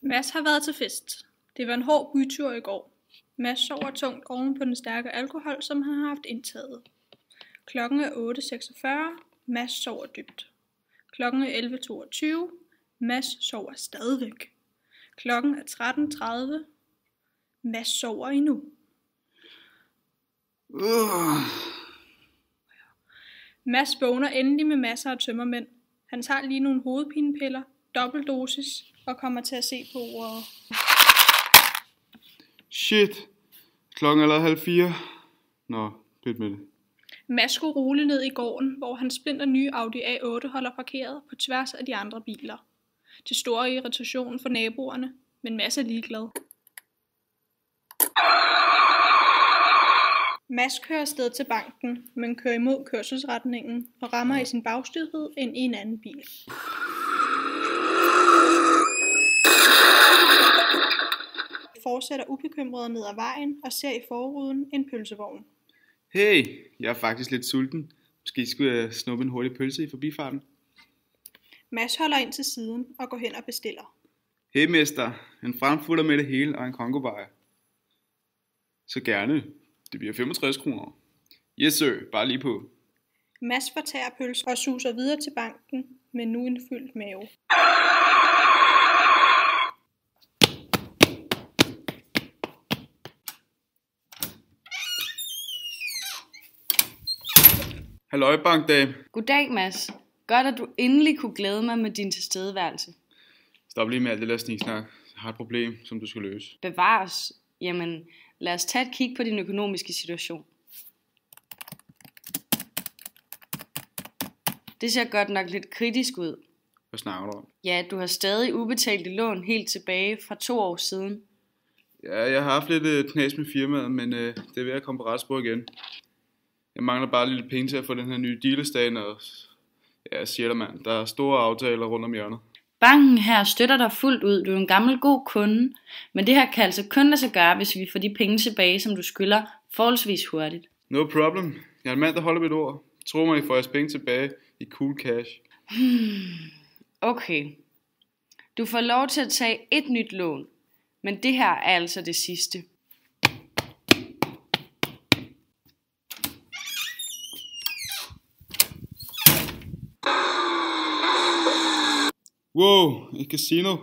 Mads har været til fest. Det var en hård bytur i går. Mads sover tungt oven på den stærke alkohol, som han har haft indtaget. Klokken er 8.46. Mads sover dybt. Klokken er 11.22. Mads sover stadigvæk. Klokken er 13.30. Mads sover endnu. Mads vågner endelig med masser af tømmermænd. Han tager lige nogle hovedpinepiller, dobbeltdosis, og kommer til at se på uret. Shit. Klokken er allerede 3:30. Nå, pyt med det. Mads skulle rulle ned i gården, hvor hans splinter nye Audi A8 holder parkeret på tværs af de andre biler. Til stor irritation for naboerne, men Mads er ligeglad. Mads kører afsted til banken, men kører imod kørselsretningen og rammer i sin bagstødhed ind i en anden bil. Fortsætter ubekymret ned ad vejen og ser i forruden en pølsevogn. Hey, jeg er faktisk lidt sulten. Måske skulle jeg snuppe en hurtig pølse i forbifarten. Mads holder ind til siden og går hen og bestiller. Hey mester, en frankfurter med det hele og en kongobajer. Så gerne. Det bliver 65 kroner. Yes sir, bare lige på. Mads fortærer pølsen og suser videre til banken med nu en fyldt mave. Halløj bankdame. Goddag, Mads. Godt, at du endelig kunne glæde mig med din tilstedeværelse. Stop lige med alt det der sniksnak. Jeg har et problem, som du skal løse. Bevares. Jamen, lad os tage et kig på din økonomiske situation. Det ser godt nok lidt kritisk ud. Hvad snakker du om? Ja, du har stadig ubetalte lån helt tilbage fra 2 år siden. Ja, jeg har haft lidt knas med firmaet, men det er ved at komme på ret spor igen. Jeg mangler bare lidt penge til at få den her nye deal i staden, og ja, siger dig mand, der er store aftaler rundt om hjørnet. Banken her støtter dig fuldt ud. Du er en gammel god kunde, men det her kan altså kun lade sig gøre, hvis vi får de penge tilbage, som du skylder forholdsvis hurtigt. No problem. Jeg er en mand, der holder mit ord. Tro mig, I får jeres penge tilbage i cool cash. Okay. Du får lov til at tage et nyt lån, men det her er altså det sidste. Wow, et casino.